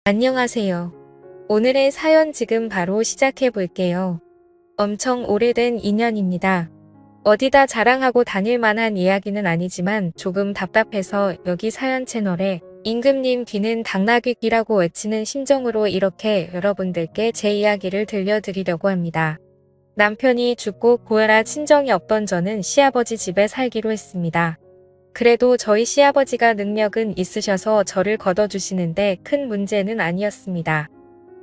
안녕하세요. 오늘의 사연 지금 바로 시작해 볼게요. 엄청 오래된 인연입니다. 어디다 자랑하고 다닐 만한 이야기는 아니지만 조금 답답해서 여기 사연 채널에 임금님 귀는 당나귀 귀라고 외치는 심정으로 이렇게 여러분들께 제 이야기를 들려드리려고 합니다. 남편이 죽고 고혈압 친정이 없던 저는 시아버지 집에 살기로 했습니다. 그래도 저희 시아버지가 능력은 있으셔서 저를 걷어주시는데 큰 문제는 아니었습니다.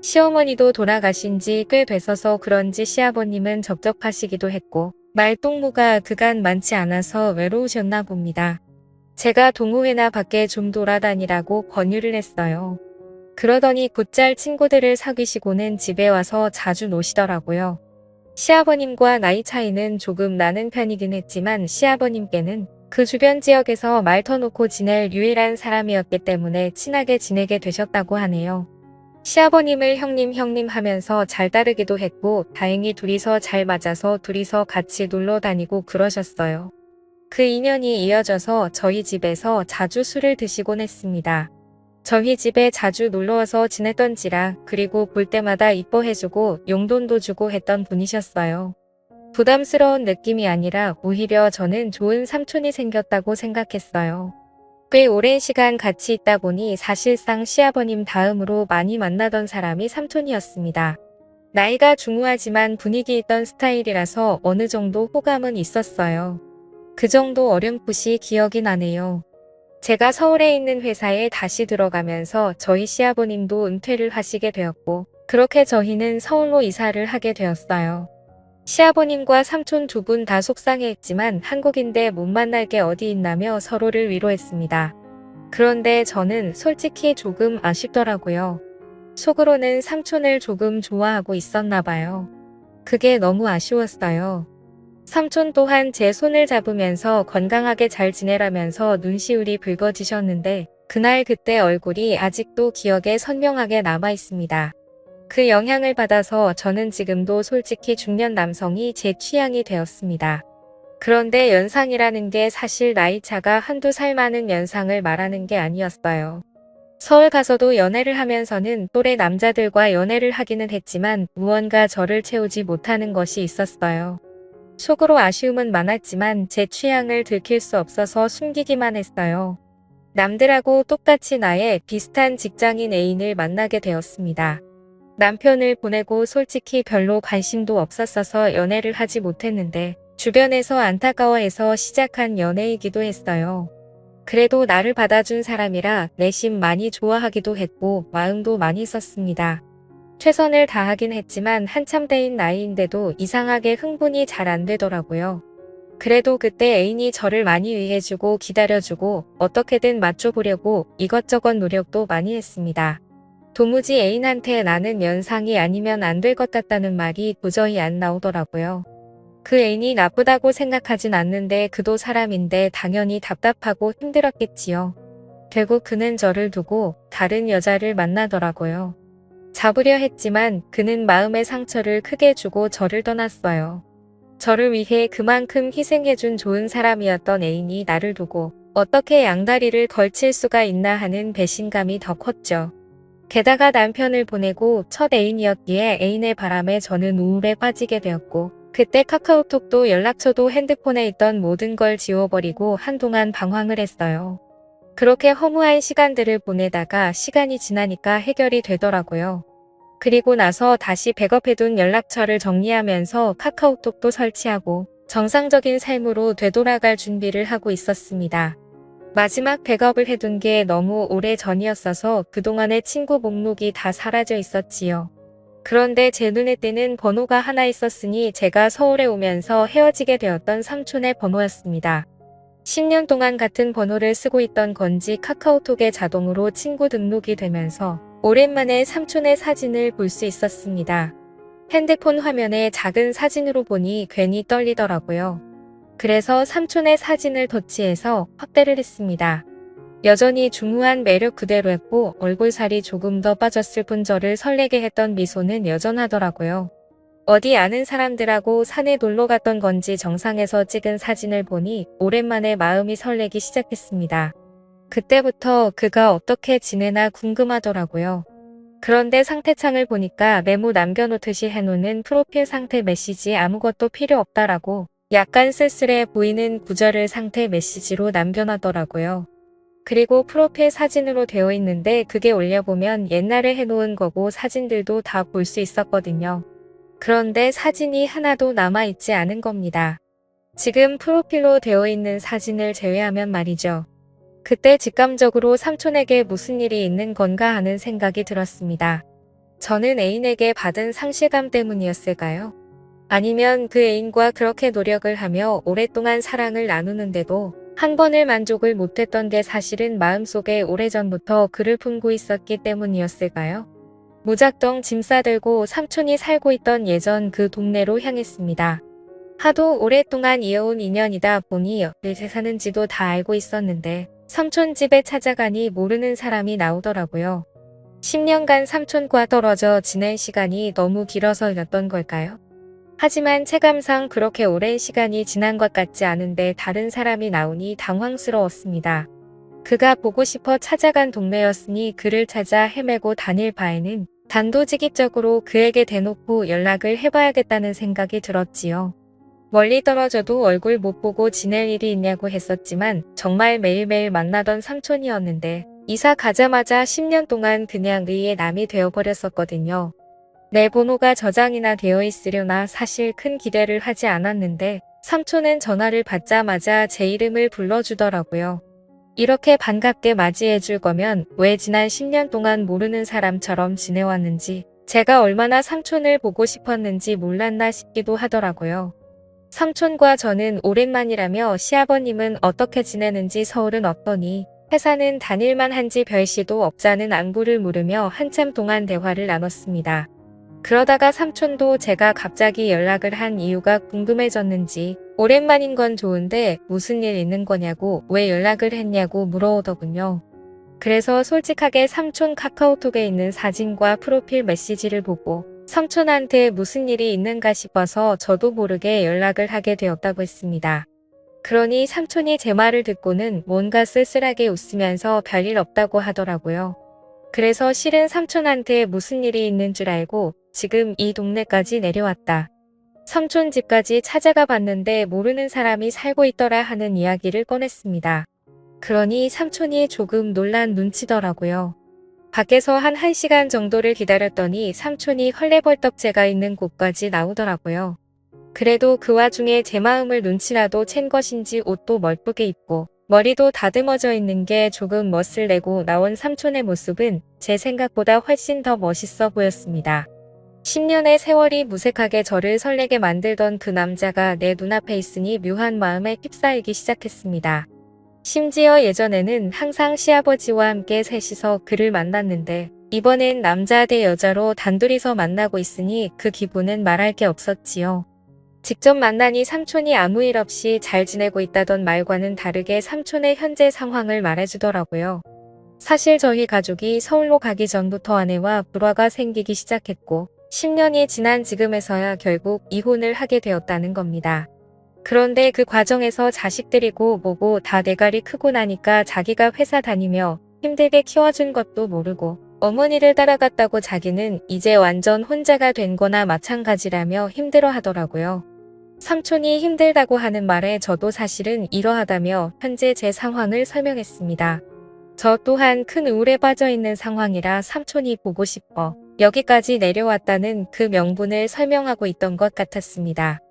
시어머니도 돌아가신 지 꽤 됐어서 그런지 시아버님은 적적하시기도 했고 말동무가 그간 많지 않아서 외로우셨나 봅니다. 제가 동호회나 밖에 좀 돌아다니라고 권유를 했어요. 그러더니 곧잘 친구들을 사귀시고는 집에 와서 자주 노시더라고요. 시아버님과 나이 차이는 조금 나는 편이긴 했지만 시아버님께는 그 주변 지역에서 말 터놓고 지낼 유일한 사람이었기 때문에 친하게 지내게 되셨다고 하네요. 시아버님을 형님 하면서 잘 따르기도 했고 다행히 둘이서 잘 맞아서 둘이서 같이 놀러 다니고 그러셨어요. 그 인연이 이어져서 저희 집에서 자주 술을 드시곤 했습니다. 저희 집에 자주 놀러와서 지냈던지라 그리고 볼 때마다 이뻐해주고 용돈도 주고 했던 분이셨어요. 부담스러운 느낌이 아니라 오히려 저는 좋은 삼촌이 생겼다고 생각했어요. 꽤 오랜 시간 같이 있다 보니 사실상 시아버님 다음으로 많이 만나던 사람이 삼촌이었습니다. 나이가 중후하지만 분위기 있던 스타일이라서 어느 정도 호감은 있었어요. 그 정도 어렴풋이 기억이 나네요. 제가 서울에 있는 회사에 다시 들어가면서 저희 시아버님도 은퇴를 하시게 되었고 그렇게 저희는 서울로 이사를 하게 되었어요. 시아버님과 삼촌 두 분 다 속상해했지만 한국인데 못 만날 게 어디 있나며 서로를 위로했습니다. 그런데 저는 솔직히 조금 아쉽더라고요. 속으로는 삼촌을 조금 좋아하고 있었나 봐요. 그게 너무 아쉬웠어요. 삼촌 또한 제 손을 잡으면서 건강하게 잘 지내라면서 눈시울이 붉어지셨는데 그날 그때 얼굴이 아직도 기억에 선명하게 남아 있습니다. 그 영향을 받아서 저는 지금도 솔직히 중년 남성이 제 취향이 되었습니다. 그런데 연상이라는 게 사실 나이차가 한두 살 많은 연상을 말하는 게 아니었어요. 서울 가서도 연애를 하면서는 또래 남자들과 연애를 하기는 했지만 무언가 저를 채우지 못하는 것이 있었어요. 속으로 아쉬움은 많았지만 제 취향을 들킬 수 없어서 숨기기만 했어요. 남들하고 똑같이 나의 비슷한 직장인 애인을 만나게 되었습니다. 남편을 보내고 솔직히 별로 관심도 없었어서 연애를 하지 못했는데 주변에서 안타까워해서 시작한 연애이기도 했어요. 그래도 나를 받아준 사람이라 내심 많이 좋아하기도 했고 마음도 많이 썼습니다. 최선을 다하긴 했지만 한참 때인 나이인데도 이상하게 흥분이 잘 안 되더라고요. 그래도 그때 애인이 저를 많이 위해주고 기다려주고 어떻게든 맞춰보려고 이것저것 노력도 많이 했습니다. 도무지 애인한테 나는 연상이 아니면 안 될 것 같다는 말이 도저히 안 나오더라고요. 그 애인이 나쁘다고 생각하진 않는데 그도 사람인데 당연히 답답하고 힘들었겠지요. 결국 그는 저를 두고 다른 여자를 만나더라고요. 잡으려 했지만 그는 마음의 상처를 크게 주고 저를 떠났어요. 저를 위해 그만큼 희생해준 좋은 사람이었던 애인이 나를 두고 어떻게 양다리를 걸칠 수가 있나 하는 배신감이 더 컸죠. 게다가 남편을 보내고 첫 애인이었기에 애인의 바람에 저는 우울에 빠지게 되었고 그때 카카오톡도 연락처도 핸드폰에 있던 모든 걸 지워버리고 한동안 방황을 했어요. 그렇게 허무한 시간들을 보내다가 시간이 지나니까 해결이 되더라고요. 그리고 나서 다시 백업해둔 연락처를 정리하면서 카카오톡도 설치하고 정상적인 삶으로 되돌아갈 준비를 하고 있었습니다. 마지막 백업을 해둔 게 너무 오래 전이었어서 그동안의 친구 목록이 다 사라져 있었지요. 그런데 제 눈에 띄는 번호가 하나 있었으니 제가 서울에 오면서 헤어지게 되었던 삼촌의 번호였습니다. 10년 동안 같은 번호를 쓰고 있던 건지 카카오톡에 자동으로 친구 등록이 되면서 오랜만에 삼촌의 사진을 볼 수 있었습니다. 핸드폰 화면에 작은 사진으로 보니 괜히 떨리더라고요. 그래서 삼촌의 사진을 터치해서 확대를 했습니다. 여전히 중후한 매력 그대로였고 얼굴살이 조금 더 빠졌을 뿐 저를 설레게 했던 미소는 여전하더라고요. 어디 아는 사람들하고 산에 놀러 갔던 건지 정상에서 찍은 사진을 보니 오랜만에 마음이 설레기 시작했습니다. 그때부터 그가 어떻게 지내나 궁금하더라고요. 그런데 상태창을 보니까 메모 남겨놓듯이 해놓는 프로필 상태 메시지 아무것도 필요 없다라고 약간 쓸쓸해 보이는 구절을 상태 메시지로 남겨놨더라고요. 그리고 프로필 사진으로 되어 있는데 그게 올려보면 옛날에 해놓은 거고 사진들도 다 볼 수 있었거든요. 그런데 사진이 하나도 남아있지 않은 겁니다. 지금 프로필로 되어 있는 사진을 제외하면 말이죠. 그때 직감적으로 삼촌에게 무슨 일이 있는 건가 하는 생각이 들었습니다. 저는 애인에게 받은 상실감 때문이었을까요? 아니면 그 애인과 그렇게 노력을 하며 오랫동안 사랑을 나누는데도 한 번을 만족을 못했던 게 사실은 마음속에 오래전부터 그를 품고 있었기 때문이었을까요? 무작정 짐 싸들고 삼촌이 살고 있던 예전 그 동네로 향했습니다. 하도 오랫동안 이어온 인연이다 보니 어디서 사는지도 다 알고 있었는데 삼촌 집에 찾아가니 모르는 사람이 나오더라고요. 10년간 삼촌과 떨어져 지낸 시간이 너무 길어서였던 걸까요? 하지만 체감상 그렇게 오랜 시간이 지난 것 같지 않은데 다른 사람이 나오니 당황스러웠습니다. 그가 보고 싶어 찾아간 동네였으니 그를 찾아 헤매고 다닐 바에는 단도직입적으로 그에게 대놓고 연락을 해봐야겠다는 생각이 들었지요. 멀리 떨어져도 얼굴 못 보고 지낼 일이 있냐고 했었지만 정말 매일매일 만나던 삼촌이었는데 이사 가자마자 10년 동안 그냥 의의 남이 되어버렸었거든요. 내 번호가 저장이나 되어 있으려나 사실 큰 기대를 하지 않았는데 삼촌은 전화를 받자마자 제 이름을 불러주더라고요. 이렇게 반갑게 맞이해줄 거면 왜 지난 10년 동안 모르는 사람처럼 지내왔는지 제가 얼마나 삼촌을 보고 싶었는지 몰랐나 싶기도 하더라고요. 삼촌과 저는 오랜만이라며 시아버님은 어떻게 지내는지 서울은 어떠니 회사는 다닐만 한지 별시도 없자는 안부를 물으며 한참 동안 대화를 나눴습니다. 그러다가 삼촌도 제가 갑자기 연락을 한 이유가 궁금해졌는지 오랜만인 건 좋은데 무슨 일 있는 거냐고 왜 연락을 했냐고 물어오더군요. 그래서 솔직하게 삼촌 카카오톡에 있는 사진과 프로필 메시지를 보고 삼촌한테 무슨 일이 있는가 싶어서 저도 모르게 연락을 하게 되었다고 했습니다. 그러니 삼촌이 제 말을 듣고는 뭔가 쓸쓸하게 웃으면서 별일 없다고 하더라고요. 그래서 실은 삼촌한테 무슨 일이 있는 줄 알고 지금 이 동네까지 내려왔다. 삼촌 집까지 찾아가 봤는데 모르는 사람이 살고 있더라 하는 이야기를 꺼냈습니다. 그러니 삼촌이 조금 놀란 눈치더라고요. 밖에서 한 1시간 정도를 기다렸더니 삼촌이 헐레벌떡 제가 있는 곳까지 나오더라고요. 그래도 그 와중에 제 마음을 눈치라도 챈 것인지 옷도 멀쁘게 입고 머리도 다듬어져 있는 게 조금 멋을 내고 나온 삼촌의 모습은 제 생각보다 훨씬 더 멋있어 보였습니다. 10년의 세월이 무색하게 저를 설레게 만들던 그 남자가 내 눈앞에 있으니 묘한 마음에 휩싸이기 시작했습니다. 심지어 예전에는 항상 시아버지와 함께 셋이서 그를 만났는데 이번엔 남자 대 여자로 단둘이서 만나고 있으니 그 기분은 말할 게 없었지요. 직접 만나니 삼촌이 아무 일 없이 잘 지내고 있다던 말과는 다르게 삼촌의 현재 상황을 말해주더라고요. 사실 저희 가족이 서울로 가기 전부터 아내와 불화가 생기기 시작했고 10년이 지난 지금에서야 결국 이혼을 하게 되었다는 겁니다. 그런데 그 과정에서 자식들이고 뭐고 다 대가리 크고 나니까 자기가 회사 다니며 힘들게 키워준 것도 모르고 어머니를 따라갔다고 자기는 이제 완전 혼자가 된 거나 마찬가지라며 힘들어 하더라고요. 삼촌이 힘들다고 하는 말에 저도 사실은 이러하다며 현재 제 상황을 설명했습니다. 저 또한 큰 우울에 빠져 있는 상황이라 삼촌이 보고 싶어 여기까지 내려왔다는 그 명분을 설명하고 있던 것 같았습니다.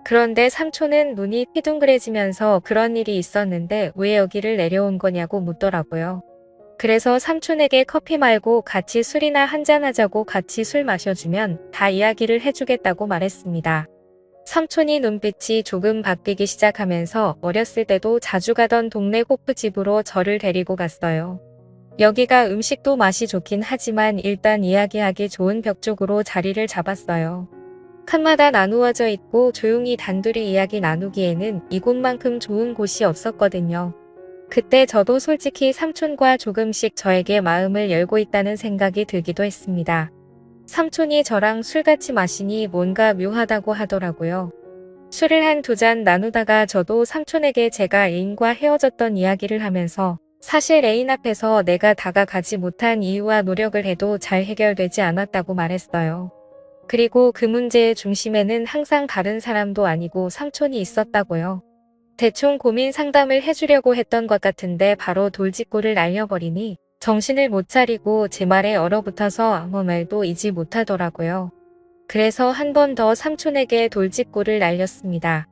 그런데 삼촌은 눈이 휘둥그레지면서 그런 일이 있었는데 왜 여기를 내려온 거냐고 묻더라고요. 그래서 삼촌에게 커피 말고 같이 술이나 한잔하자고 같이 술 마셔주면 다 이야기를 해주겠다고 말했습니다. 삼촌이 눈빛이 조금 바뀌기 시작하면서 어렸을 때도 자주 가던 동네 호프집으로 저를 데리고 갔어요. 여기가 음식도 맛이 좋긴 하지만 일단 이야기하기 좋은 벽 쪽으로 자리를 잡았어요. 칸마다 나누어져 있고 조용히 단둘이 이야기 나누기에는 이곳만큼 좋은 곳이 없었거든요. 그때 저도 솔직히 삼촌과 조금씩 저에게 마음을 열고 있다는 생각이 들기도 했습니다. 삼촌이 저랑 술 같이 마시니 뭔가 묘하다고 하더라고요. 술을 한 2잔 나누다가 저도 삼촌에게 제가 애인과 헤어졌던 이야기를 하면서 사실 애인 앞에서 내가 다가가지 못한 이유와 노력을 해도 잘 해결되지 않았다고 말했어요. 그리고 그 문제의 중심에는 항상 다른 사람도 아니고 삼촌이 있었다고요. 대충 고민 상담을 해주려고 했던 것 같은데 바로 돌직구를 날려버리니 정신을 못 차리고 제 말에 얼어붙어서 아무 말도 이지 못하더라고요. 그래서 한 번 더 삼촌에게 돌직구를 날렸습니다.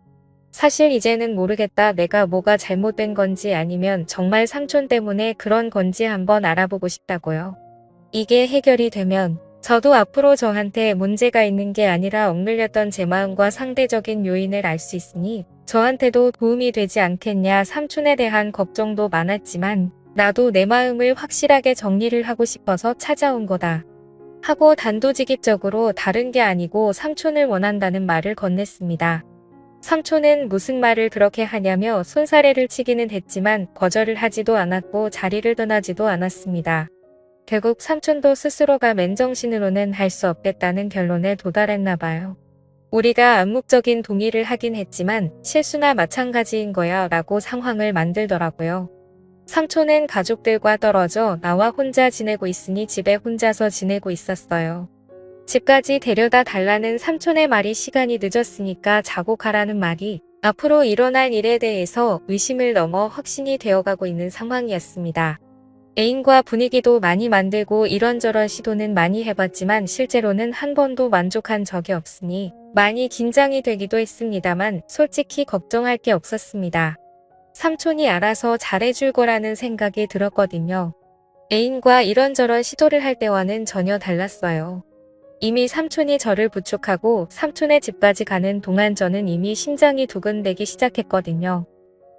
사실 이제는 모르겠다. 내가 뭐가 잘못된 건지 아니면 정말 삼촌 때문에 그런 건지 한번 알아보고 싶다고요. 이게 해결이 되면 저도 앞으로 저한테 문제가 있는 게 아니라 억눌렸던 제 마음과 상대적인 요인을 알 수 있으니 저한테도 도움이 되지 않겠냐. 삼촌에 대한 걱정도 많았지만 나도 내 마음을 확실하게 정리를 하고 싶어서 찾아온 거다. 하고 단도직입적으로 다른 게 아니고 삼촌을 원한다는 말을 건넸습니다. 삼촌은 무슨 말을 그렇게 하냐며 손사래를 치기는 했지만 거절을 하지도 않았고 자리를 떠나지도 않았습니다. 결국 삼촌도 스스로가 맨정신으로는 할 수 없겠다는 결론에 도달했나 봐요. 우리가 암묵적인 동의를 하긴 했지만 실수나 마찬가지인 거야 라고 상황을 만들더라고요. 삼촌은 가족들과 떨어져 나와 혼자 지내고 있으니 집에 혼자서 지내고 있었어요. 집까지 데려다 달라는 삼촌의 말이 시간이 늦었으니까 자고 가라는 말이 앞으로 일어날 일에 대해서 의심을 넘어 확신이 되어가고 있는 상황이었습니다. 애인과 분위기도 많이 만들고 이런저런 시도는 많이 해봤지만 실제로는 한 번도 만족한 적이 없으니 많이 긴장이 되기도 했습니다만 솔직히 걱정할 게 없었습니다. 삼촌이 알아서 잘해줄 거라는 생각이 들었거든요. 애인과 이런저런 시도를 할 때와는 전혀 달랐어요. 이미 삼촌이 저를 부축하고 삼촌의 집까지 가는 동안 저는 이미 심장이 두근대기 시작했거든요.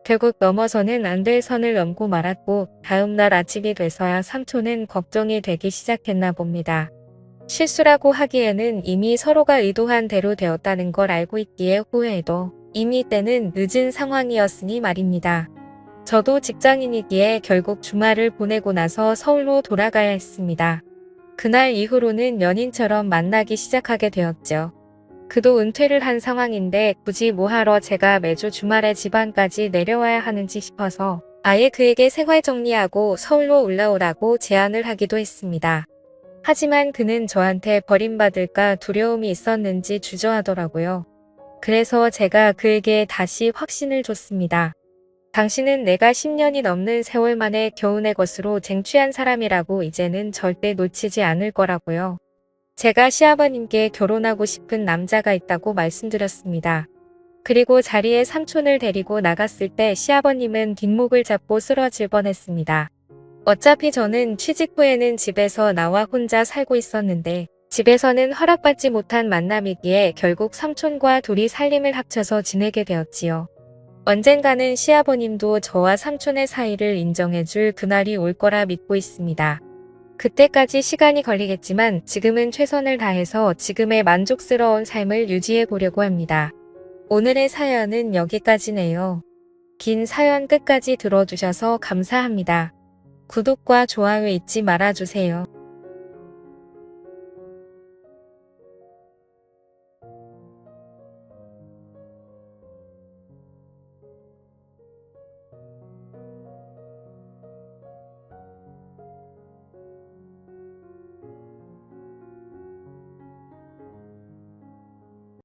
결국 넘어서는 안 될 선을 넘고 말았고 다음날 아침이 돼서야 삼촌은 걱정이 되기 시작했나 봅니다. 실수라고 하기에는 이미 서로가 의도한 대로 되었다는 걸 알고 있기에 후회해도 이미 때는 늦은 상황이었으니 말입니다. 저도 직장인이기에 결국 주말을 보내고 나서 서울로 돌아가야 했습니다. 그날 이후로는 연인처럼 만나기 시작하게 되었죠. 그도 은퇴를 한 상황인데 굳이 뭐하러 제가 매주 주말에 집안까지 내려와야 하는지 싶어서 아예 그에게 생활 정리하고 서울로 올라오라고 제안을 하기도 했습니다. 하지만 그는 저한테 버림받을까 두려움이 있었는지 주저하더라고요. 그래서 제가 그에게 다시 확신을 줬습니다. 당신은 내가 10년이 넘는 세월 만에 겨우 내 것으로 쟁취한 사람이라고 이제는 절대 놓치지 않을 거라고요. 제가 시아버님께 결혼하고 싶은 남자가 있다고 말씀드렸습니다. 그리고 자리에 삼촌을 데리고 나갔을 때 시아버님은 뒷목을 잡고 쓰러질 뻔했습니다. 어차피 저는 취직 후에는 집에서 나와 혼자 살고 있었는데 집에서는 허락받지 못한 만남이기에 결국 삼촌과 둘이 살림을 합쳐서 지내게 되었지요. 언젠가는 시아버님도 저와 삼촌의 사이를 인정해줄 그날이 올 거라 믿고 있습니다. 그때까지 시간이 걸리겠지만 지금은 최선을 다해서 지금의 만족스러운 삶을 유지해 보려고 합니다. 오늘의 사연은 여기까지네요. 긴 사연 끝까지 들어주셔서 감사합니다. 구독과 좋아요 잊지 말아주세요.